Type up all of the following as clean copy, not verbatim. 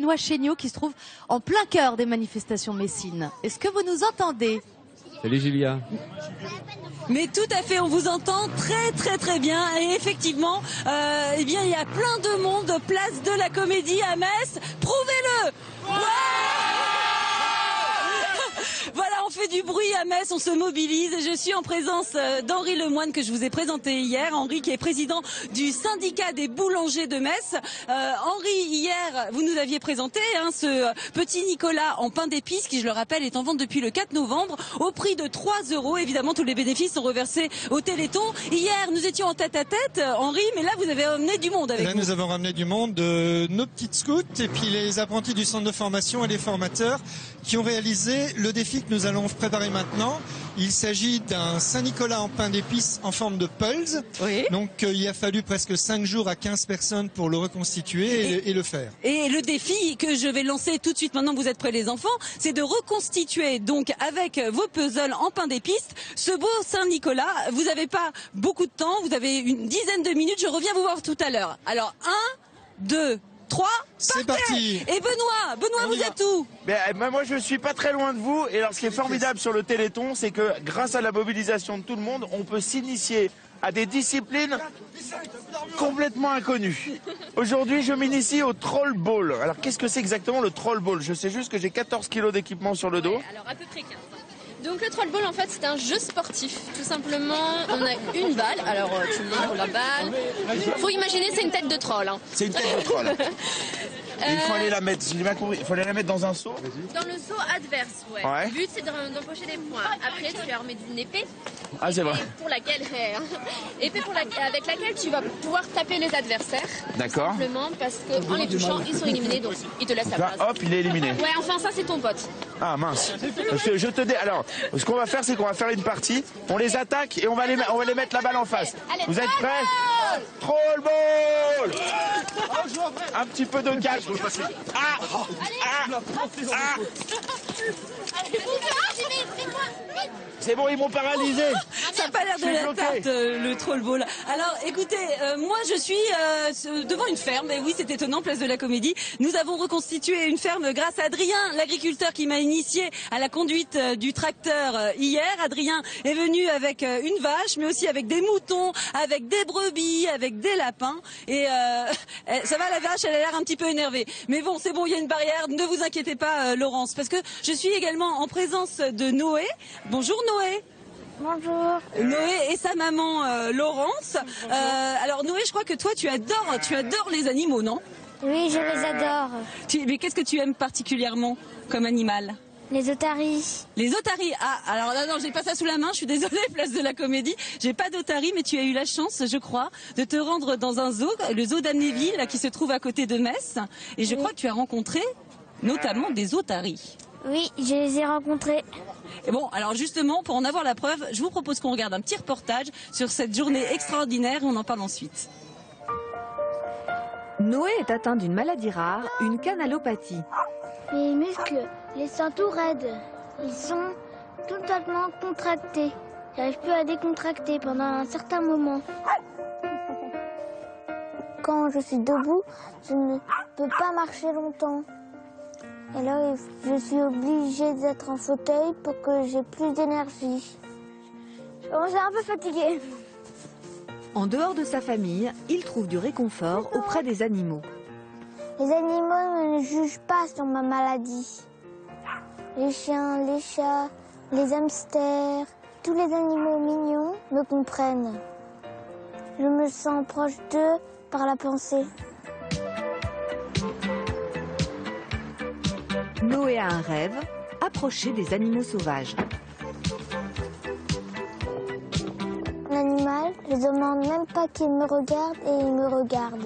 Benoît Chéniaud qui se trouve en plein cœur des manifestations messines. Est-ce que vous nous entendez? Salut Julia. Mais tout à fait, on vous entend très bien. Et effectivement, eh bien, il y a plein de monde, place de la Comédie à Metz. Prouvez-le. Ouais. Voilà, on fait du bruit à Metz, on se mobilise et je suis en présence d'Henri Lemoine que je vous ai présenté hier. Henri qui est président du syndicat des boulangers de Metz. Henri, hier, vous nous aviez présenté ce petit Nicolas en pain d'épices qui, je le rappelle, est en vente depuis le 4 novembre au prix de 3 €. Évidemment, tous les bénéfices sont reversés au Téléthon. Hier, nous étions en tête-à-tête, Henri, mais là, vous avez emmené du monde avec vous. Là, nous avons ramené du monde, nos petites scouts et puis les apprentis du centre de formation et les formateurs qui ont réalisé le défi que nous allons préparer maintenant. Il s'agit d'un Saint-Nicolas en pain d'épices en forme de pulse. Oui. Donc il a fallu presque 5 jours à 15 personnes pour le reconstituer et le faire. Et le défi que je vais lancer tout de suite maintenant que vous êtes près les enfants, c'est de reconstituer donc avec vos puzzles en pain d'épices ce beau Saint-Nicolas. Vous n'avez pas beaucoup de temps, vous avez une dizaine de minutes, je reviens vous voir tout à l'heure. Alors 1, 2, 3, c'est parti. Et Benoît, vous êtes où? Moi je suis pas très loin de vous et alors ce qui est formidable sur le Téléthon, c'est que grâce à la mobilisation de tout le monde, on peut s'initier à des disciplines complètement inconnues. Aujourd'hui je m'initie au troll ball. Alors qu'est-ce que c'est exactement le troll ball? Je sais juste que j'ai 14 kilos d'équipement sur le dos. Ouais, alors à peu près 15. Donc le troll ball en fait c'est un jeu sportif, tout simplement on a une balle, alors tu livres la balle, faut imaginer c'est une tête de troll. Hein. C'est une tête de troll. Il faut aller la mettre, j'ai bien compris, il faut aller la mettre dans un seau. Dans le seau adverse, ouais. Le but c'est d'empocher des points. Après tu es armé d'une épée. Ah c'est vrai. Pour laquelle, épée avec laquelle tu vas pouvoir taper les adversaires. D'accord. Simplement parce qu'en les touchant ils sont éliminés donc ils te laissent la place. Hop, il est éliminé. Ouais, enfin ça c'est ton pote. Ah mince. Je te dis, alors ce qu'on va faire c'est qu'on va faire une partie, on les attaque et on va les mettre la balle en face. Allez, vous êtes prêts? Troll ball. Un petit peu de calme. C'est bon, ils m'ont paralysé. Ça n'a pas l'air de la tarte, le troll ball. Alors, écoutez, moi, je suis devant une ferme. Et oui, c'est étonnant, place de la Comédie. Nous avons reconstitué une ferme grâce à Adrien, l'agriculteur qui m'a initié à la conduite du tracteur hier. Adrien est venu avec une vache, mais aussi avec des moutons, avec des brebis, avec des lapins. Et ça va, la vache, elle a l'air un petit peu énervée. Mais bon, c'est bon, il y a une barrière. Ne vous inquiétez pas, Laurence, parce que je suis également en présence de Noé. Bonjour Noé. Bonjour. Noé et sa maman Laurence. Alors Noé, je crois que toi tu adores les animaux, non? Oui, je les adore. Mais qu'est-ce que tu aimes particulièrement comme animal? Les otaries. Les otaries. Ah, alors non, j'ai pas ça sous la main, je suis désolée, place de la Comédie. J'ai pas d'otaries, mais tu as eu la chance, je crois, de te rendre dans un zoo, le zoo d'Amnéville, là, qui se trouve à côté de Metz. Et je crois que tu as rencontré notamment des otaries. Oui, je les ai rencontrés. Et bon, alors justement, pour en avoir la preuve, je vous propose qu'on regarde un petit reportage sur cette journée extraordinaire et on en parle ensuite. Noé est atteint d'une maladie rare, une canalopathie. Les muscles, les sont tout raides. Ils sont totalement contractés. J'arrive plus à décontracter pendant un certain moment. Quand je suis debout, je ne peux pas marcher longtemps. Et là, je suis obligée d'être en fauteuil pour que j'ai plus d'énergie. Je commence à un peu fatiguée. En dehors de sa famille, il trouve du réconfort auprès des animaux. Les animaux ne jugent pas sur ma maladie. Les chiens, les chats, les hamsters, tous les animaux mignons me comprennent. Je me sens proche d'eux par la pensée. Noé a un rêve, approcher des animaux sauvages. L'animal, je ne demande même pas qu'il me regarde et il me regarde.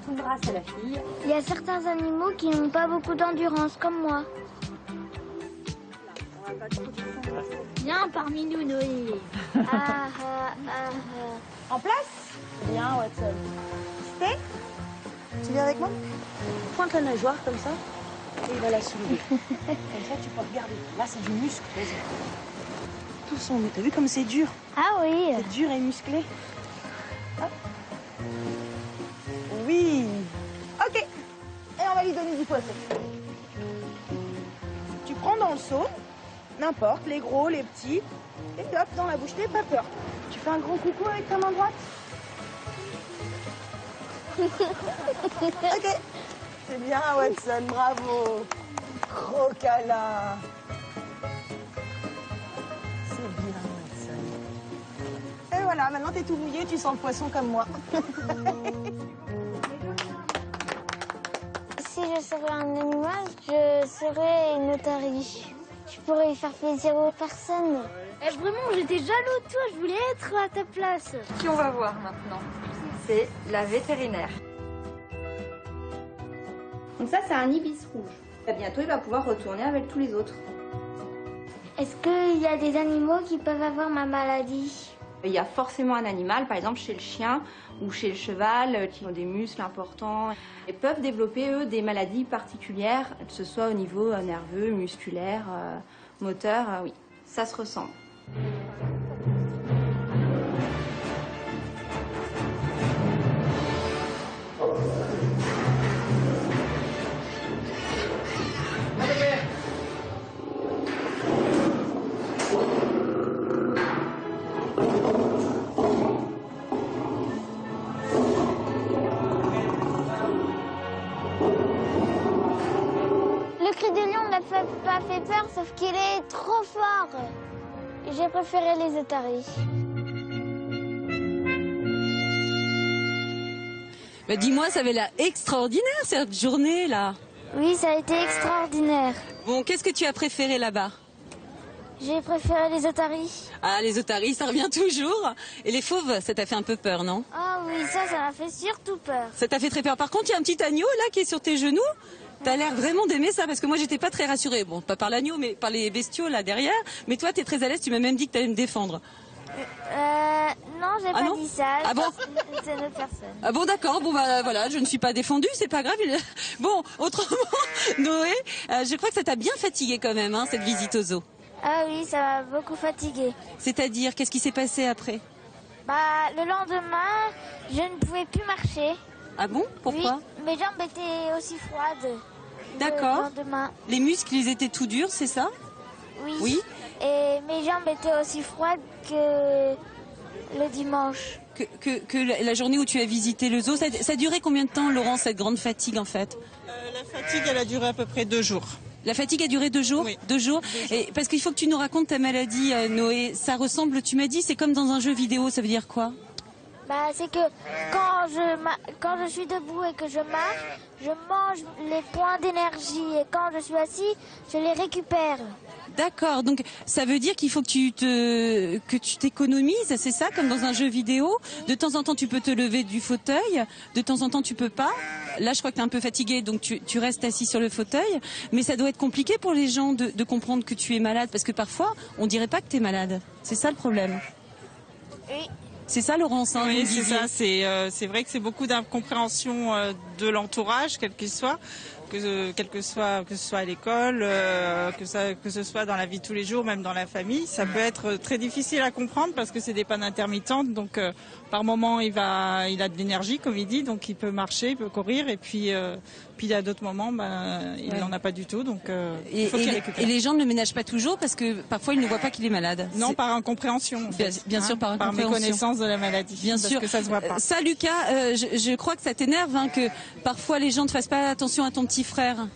Tout grâce à la fille. Il y a certains animaux qui n'ont pas beaucoup d'endurance, comme moi. Viens parmi nous, Noé. En place? Viens, Watson. Stay. Tu viens avec moi? Pointe la nageoire comme ça et il va la soulever. Comme ça, tu peux regarder. Là, c'est du muscle. Tout son nez. T'as vu comme c'est dur? Ah oui. C'est dur et musclé. Hop. Oui. du poisson. Tu prends dans le seau, n'importe, les gros, les petits, et hop, dans la bouche, n'aie pas peur. Tu fais un gros coucou avec ta main droite. Ok. C'est bien, Watson, bravo. Gros câlin. C'est bien, Watson. Et voilà, maintenant t'es tout mouillé, tu sens le poisson comme moi. Si je serais un animal, je serais une otarie. Je pourrais y faire plaisir aux personnes. Et vraiment, j'étais jaloux de toi, je voulais être à ta place. Qui on va voir maintenant? C'est la vétérinaire. Donc ça, c'est un ibis rouge. Et bientôt, il va pouvoir retourner avec tous les autres. Est-ce qu'il y a des animaux qui peuvent avoir ma maladie? Il y a forcément un animal, par exemple chez le chien ou chez le cheval, qui ont des muscles importants et peuvent développer, eux, des maladies particulières, que ce soit au niveau nerveux, musculaire, moteur, oui, ça se ressemble. Le cri de lion ne m'a pas fait peur, sauf qu'il est trop fort. J'ai préféré les otaries. Bah, dis-moi, ça avait l'air extraordinaire cette journée-là. Oui, ça a été extraordinaire. Bon, qu'est-ce que tu as préféré là-bas? J'ai préféré les otaries. Ah, les otaries, ça revient toujours. Et les fauves, ça t'a fait un peu peur, non? Ah oui, ça m'a fait surtout peur. Ça t'a fait très peur. Par contre, il y a un petit agneau là qui est sur tes genoux. T'as l'air vraiment d'aimer ça, parce que moi j'étais pas très rassurée. Bon, pas par l'agneau, mais par les bestiaux là derrière. Mais toi, t'es très à l'aise, tu m'as même dit que t'allais me défendre. Non, j'ai pas dit ça. Ah bon? C'est une autre personne. Ah bon, d'accord. Bon, bah voilà, je ne suis pas défendue, c'est pas grave. Bon, autrement, Noé, je crois que ça t'a bien fatigué quand même, hein, cette visite au zoo. Ah oui, ça m'a beaucoup fatiguée. C'est-à-dire, qu'est-ce qui s'est passé après? Bah, le lendemain, je ne pouvais plus marcher. Ah bon? Pourquoi? Oui, mes jambes étaient aussi froides. D'accord. Le lendemain. Les muscles, ils étaient tout durs, c'est ça? Oui. Oui. Et mes jambes étaient aussi froides que le dimanche. Que la journée où tu as visité le zoo, ça a duré combien de temps, Laurent, cette grande fatigue en fait? La fatigue, elle a duré à peu près 2 jours. La fatigue a duré 2 jours? Oui. 2 jours. Et parce qu'il faut que tu nous racontes ta maladie, Noé. Ça ressemble, tu m'as dit, c'est comme dans un jeu vidéo, ça veut dire quoi? Bah, c'est que quand je suis debout et que je marche, je mange les points d'énergie. Et quand je suis assis, je les récupère. D'accord, donc ça veut dire qu'il faut que tu t'économises, c'est ça, comme dans un jeu vidéo. De temps en temps, tu peux te lever du fauteuil, de temps en temps, tu peux pas. Là, je crois que tu es un peu fatigué, donc tu restes assis sur le fauteuil. Mais ça doit être compliqué pour les gens de comprendre que tu es malade, parce que parfois, on dirait pas que tu es malade. C'est ça le problème. Oui. C'est ça, Laurence, hein, oui, c'est ça. C'est vrai que c'est beaucoup d'incompréhension de l'entourage, quel qu'il soit. Que ce soit à l'école, que ce soit dans la vie de tous les jours, même dans la famille, ça peut être très difficile à comprendre parce que c'est des pannes intermittentes. Donc par moment il a de l'énergie, comme il dit, donc il peut marcher, il peut courir, et puis il y a d'autres moments, il n'en a pas du tout, donc il faut qu'il récupère. Et les gens ne le ménagent pas toujours parce que parfois ils ne voient pas qu'il est malade. Non, par incompréhension. En fait, bien sûr, par incompréhension. Par méconnaissance de la maladie. Bien sûr. Parce que ça se voit pas. Ça, Lucas, je crois que ça t'énerve, hein, que parfois les gens ne fassent pas attention à ton petit frère.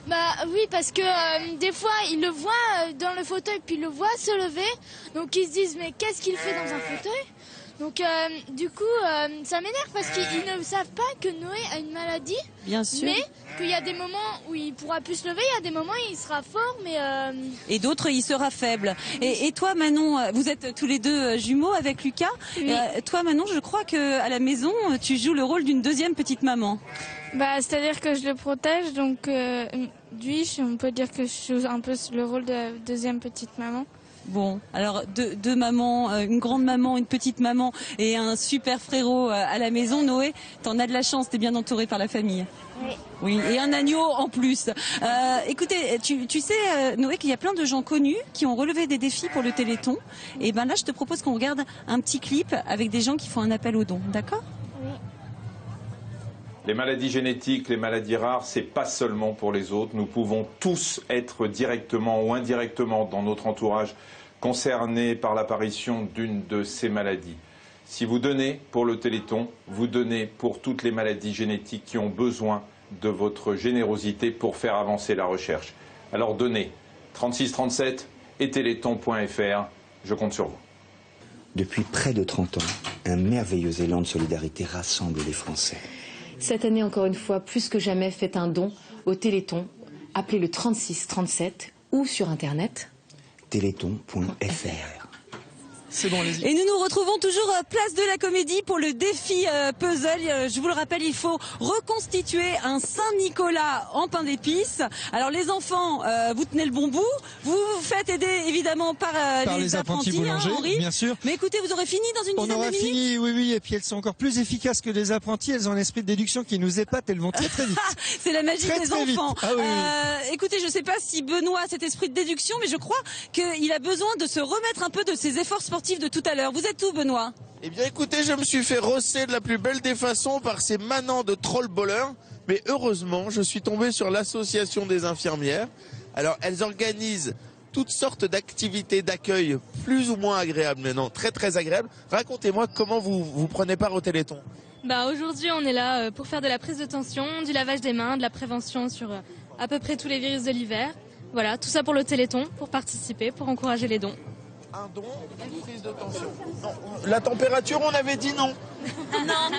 Bah oui, parce que des fois ils le voient dans le fauteuil, puis ils le voient se lever, donc ils se disent mais qu'est-ce qu'il fait dans un fauteuil? Donc du coup ça m'énerve parce qu'ils ne savent pas que Noé a une maladie. Bien sûr. Mais qu'il y a des moments où il pourra plus se lever, il y a des moments où il sera fort, mais et d'autres il sera faible. Et toi, Manon, vous êtes tous les deux jumeaux avec Lucas. Oui. Toi, Manon, je crois que à la maison tu joues le rôle d'une deuxième petite maman. bah c'est-à-dire que je le protège, donc lui, on peut dire que je joue un peu le rôle de la deuxième petite maman. Bon, alors deux mamans, une grande maman, une petite maman et un super frérot à la maison. Noé, t'en as de la chance, t'es bien entouré par la famille. Oui. Oui, et un agneau en plus. Écoutez, tu sais, Noé, qu'il y a plein de gens connus qui ont relevé des défis pour le Téléthon. Et ben là, je te propose qu'on regarde un petit clip avec des gens qui font un appel aux dons, d'accord ? Oui. Les maladies génétiques, les maladies rares, c'est pas seulement pour les autres. Nous pouvons tous être directement ou indirectement dans notre entourage concernés par l'apparition d'une de ces maladies. Si vous donnez pour le Téléthon, vous donnez pour toutes les maladies génétiques qui ont besoin de votre générosité pour faire avancer la recherche. Alors donnez 3637 et téléthon.fr, je compte sur vous. Depuis près de 30 ans, un merveilleux élan de solidarité rassemble les Français. Cette année, encore une fois, plus que jamais, faites un don au Téléthon. Appelez le 3637 ou sur Internet. Téléthon.fr. C'est bon, allez-y. Et nous nous retrouvons toujours place de la Comédie pour le défi puzzle. Je vous le rappelle, il faut reconstituer un Saint-Nicolas en pain d'épices. Alors les enfants, vous tenez le bon bout. Vous vous faites aider évidemment par les apprentis boulangers, Henri. bien sûr. Mais écoutez, vous aurez fini dans une dizaine de minutes. On aura fini, oui, et puis elles sont encore plus efficaces que les apprentis. Elles ont un esprit de déduction qui nous épate, elles vont très très vite. C'est la magie des enfants. Ah, oui, oui. Écoutez, je ne sais pas si Benoît a cet esprit de déduction, mais je crois qu'il a besoin de se remettre un peu de ses efforts sportifs de tout à l'heure. Vous êtes où, Benoît? Eh bien écoutez, je me suis fait rosser de la plus belle des façons par ces manants de troll-balleurs. Mais heureusement, je suis tombé sur l'association des infirmières. Alors elles organisent toutes sortes d'activités d'accueil plus ou moins agréables, mais non, très très agréables. Racontez-moi comment vous prenez part au Téléthon. Aujourd'hui, on est là pour faire de la prise de tension, du lavage des mains, de la prévention sur à peu près tous les virus de l'hiver. Voilà, tout ça pour le Téléthon, pour participer, pour encourager les dons. Un don, une prise de tension. Non, la température, on avait dit non.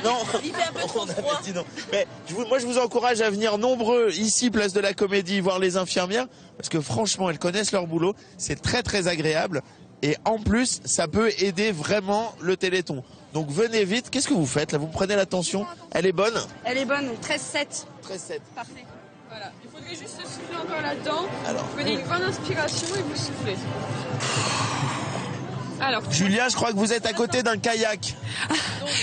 Non, il fait un peu trop froid. Dit non. Mais moi, je vous encourage à venir nombreux ici, place de la Comédie, voir les infirmières, parce que franchement, elles connaissent leur boulot. C'est très très agréable. Et en plus, ça peut aider vraiment le Téléthon. Donc venez vite. Qu'est-ce que vous faites là? Vous prenez la tension? Elle est bonne? Elle est bonne, 13,7. 13,7. Parfait. Voilà. Il faudrait juste se souffler encore là-dedans. Alors, vous prenez une grande inspiration et vous soufflez. Alors, Julia, je crois que vous êtes à côté d'un kayak.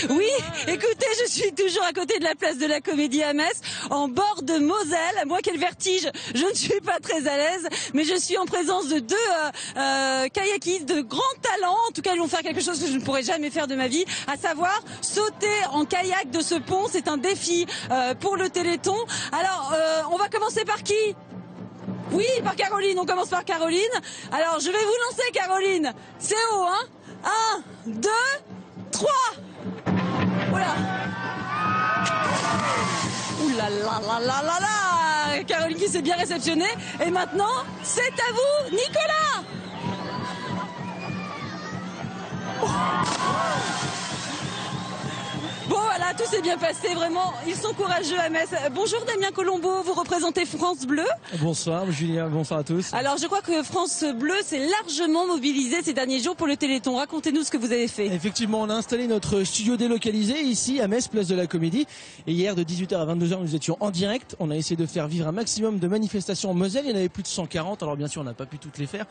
Oui, écoutez, je suis toujours à côté de la place de la Comédie à Metz, en bord de Moselle. Moi, quel vertige, je ne suis pas très à l'aise, mais je suis en présence de deux kayakistes de grand talent. En tout cas, ils vont faire quelque chose que je ne pourrais jamais faire de ma vie, à savoir sauter en kayak de ce pont. C'est un défi pour le Téléthon. Alors, on va commencer par qui ? Oui, par Caroline, on commence par Caroline. Alors, je vais vous lancer, Caroline. C'est haut, hein? 1, 2, 3. Voilà. Ouh là là là là là là. Caroline qui s'est bien réceptionnée. Et maintenant, c'est à vous, Nicolas. Bon voilà, tout s'est bien passé, vraiment, ils sont courageux à Metz. Bonjour Damien Colombo, vous représentez France Bleu. Bonsoir Julien, bonsoir à tous. Alors je crois que France Bleu s'est largement mobilisé ces derniers jours pour le Téléthon. Racontez-nous ce que vous avez fait. Effectivement, on a installé notre studio délocalisé ici à Metz, place de la Comédie. Et hier de 18h à 22h, nous étions en direct. On a essayé de faire vivre un maximum de manifestations en Moselle. Il y en avait plus de 140, alors bien sûr on n'a pas pu toutes les faire.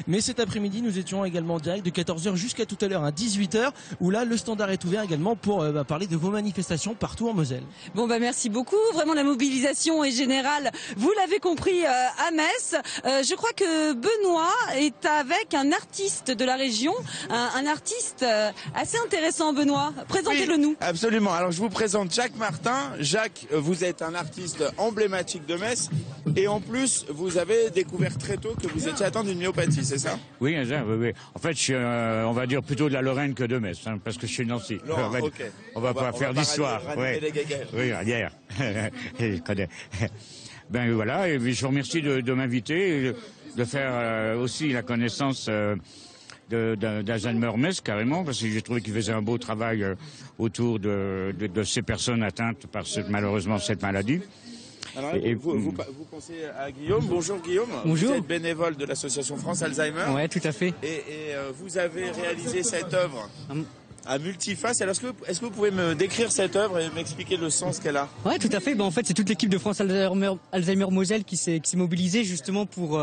Mais cet après-midi, nous étions également en direct de 14h jusqu'à tout à l'heure à 18h, où là le standard est ouvert également pour parler de vos manifestations partout en Moselle. Bon merci beaucoup, vraiment la mobilisation est générale, vous l'avez compris à Metz. Je crois que Benoît est avec un artiste de la région, un artiste assez intéressant. Benoît, présentez-le nous. Absolument, alors je vous présente Jacques Martin. Jacques, vous êtes un artiste emblématique de Metz et en plus vous avez découvert très tôt que vous étiez atteint d'une myopathie, c'est ça? Oui, oui. En fait je suis on va dire plutôt de la Lorraine que de Metz, parce que je suis Nancy. On va pas faire d'histoire. Oui, hier. Je connais. Ben voilà, et je vous remercie de m'inviter, de faire aussi la connaissance d'Alzheimer Metz carrément, parce que j'ai trouvé qu'il faisait un beau travail autour de ces personnes atteintes par malheureusement cette maladie. Alors, vous pensez à Guillaume. Bonjour Guillaume. Bonjour. Vous êtes bénévole de l'association France Alzheimer. Oui, tout à fait. Et vous avez réalisé cette œuvre à multiface. Alors est-ce que vous pouvez me décrire cette œuvre et m'expliquer le sens qu'elle a? Oui, tout à fait. En fait, c'est toute l'équipe de France Alzheimer Moselle qui s'est mobilisée justement pour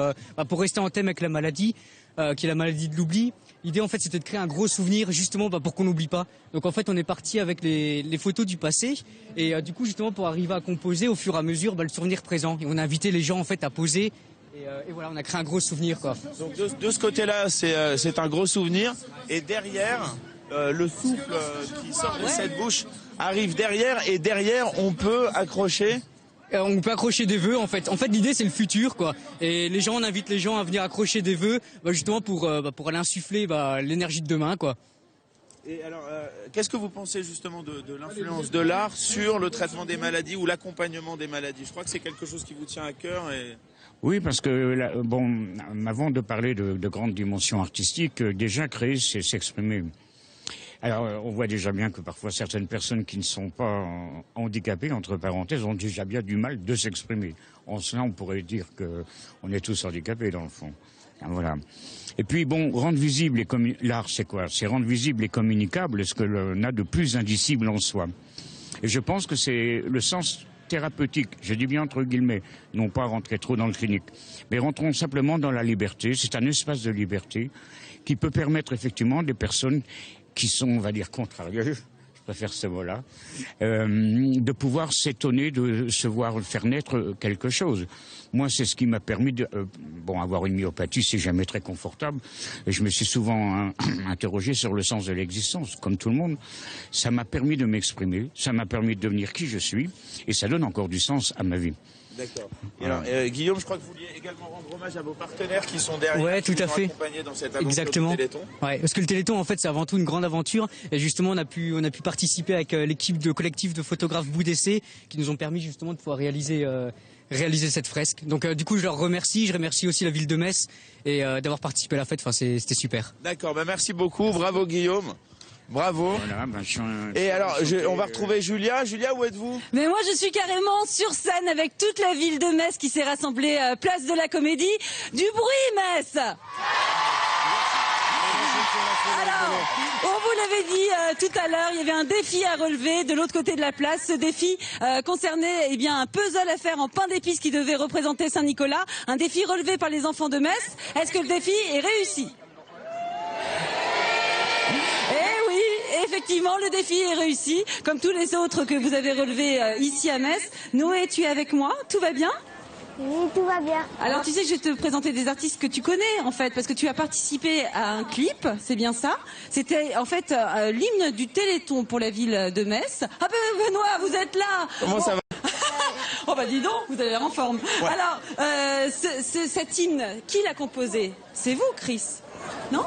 rester en thème avec la maladie, qui est la maladie de l'oubli. L'idée, en fait, c'était de créer un gros souvenir justement pour qu'on n'oublie pas. Donc, en fait, on est parti avec les photos du passé et du coup, justement, pour arriver à composer au fur et à mesure le souvenir présent. Et on a invité les gens en fait à poser. Et voilà, on a créé un gros souvenir, quoi. Donc de ce côté-là, c'est un gros souvenir. Et derrière, le souffle qui sort de cette bouche, arrive derrière, et derrière, on peut accrocher. On peut accrocher des vœux en fait. En fait l'idée c'est le futur quoi. Et les gens, on invite les gens à venir accrocher des vœux justement pour aller insuffler l'énergie de demain quoi. Et alors, qu'est-ce que vous pensez justement de l'influence de l'art sur le traitement des maladies ou l'accompagnement des maladies? Je crois que c'est quelque chose qui vous tient à cœur. Oui, parce que, avant de parler de grandes dimensions artistiques, déjà créer, c'est s'exprimer. Alors, on voit déjà bien que parfois certaines personnes qui ne sont pas handicapées, entre parenthèses, ont déjà bien du mal de s'exprimer. En cela, on pourrait dire qu'on est tous handicapés, dans le fond. Voilà. Et puis, rendre visible l'art, c'est quoi? C'est rendre visible et communicable ce que l'on a de plus indicible en soi. Et je pense que c'est le sens thérapeutique, je dis bien entre guillemets, non pas rentrer trop dans le clinique, mais rentrons simplement dans la liberté. C'est un espace de liberté qui peut permettre effectivement des personnes qui sont, on va dire, contrariées, je préfère ce mot-là, de pouvoir s'étonner de se voir faire naître quelque chose. Moi, c'est ce qui m'a permis de... avoir une myopathie, c'est jamais très confortable. Et je me suis souvent interrogé sur le sens de l'existence, comme tout le monde. Ça m'a permis de m'exprimer, ça m'a permis de devenir qui je suis, et ça donne encore du sens à ma vie. D'accord. Alors, Guillaume, je crois que vous vouliez également rendre hommage à vos partenaires qui sont derrière, ouais, tout à fait. Dans cette aventure. Exactement. Du Téléthon. Ouais, parce que le Téléthon, en fait, c'est avant tout une grande aventure. Et justement, on a pu participer avec l'équipe de collectif de photographes Bout d'Essai, qui nous ont permis justement de pouvoir réaliser cette fresque. Donc, du coup, je leur remercie. Je remercie aussi la ville de Metz et d'avoir participé à la fête. Enfin, c'était super. D'accord. Merci beaucoup. Bravo, Guillaume. Bravo. Voilà, et alors, on va retrouver Julia. Julia, où êtes-vous? Mais moi, je suis carrément sur scène avec toute la ville de Metz qui s'est rassemblée place de la Comédie. Du bruit, Metz! Alors, on vous l'avait dit tout à l'heure, il y avait un défi à relever de l'autre côté de la place. Ce défi concernait un puzzle à faire en pain d'épices qui devait représenter Saint-Nicolas. Un défi relevé par les enfants de Metz. Est-ce que le défi est réussi? Effectivement, le défi est réussi, comme tous les autres que vous avez relevés ici à Metz. Noé, tu es avec moi? Tout va bien? Oui, tout va bien. Alors, tu sais que je vais te présenter des artistes que tu connais, en fait, parce que tu as participé à un clip, c'est bien ça? C'était, en fait, l'hymne du Téléthon pour la ville de Metz. Ah ben, Benoît, vous êtes là! Comment ça va? Oh bah dis donc, vous avez l'air en forme. Ouais. Alors, cet hymne, qui l'a composé? C'est vous, Chris? Non?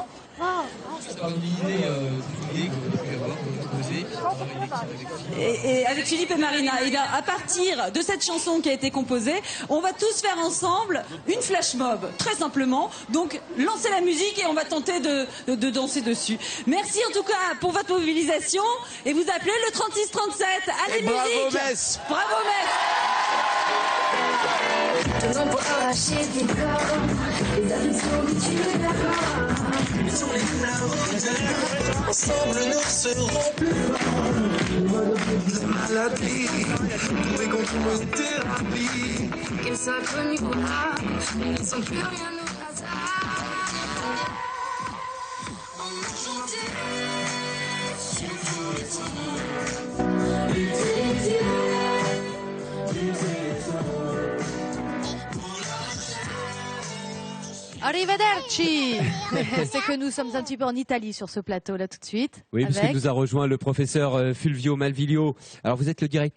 Et avec Philippe et Marina, et bien à partir de cette chanson qui a été composée, on va tous faire ensemble une flash mob, très simplement. Donc lancez la musique et on va tenter de danser dessus. Merci en tout cas pour votre mobilisation et vous appelez le 3637. Allez, bravo musique. Metz. Bravo Metz. Pour arracher des corps, les habitants du ensemble nous serons plus forts. La maladie, trouver contre nos thérapies. Qu'elles soient connues ou pas, elles ne sont plus rien au hasard. Arrivederci. C'est que nous sommes un petit peu en Italie sur ce plateau là tout de suite. Oui, parce que nous a rejoint le professeur Fulvio Malvilio. Alors vous êtes le directeur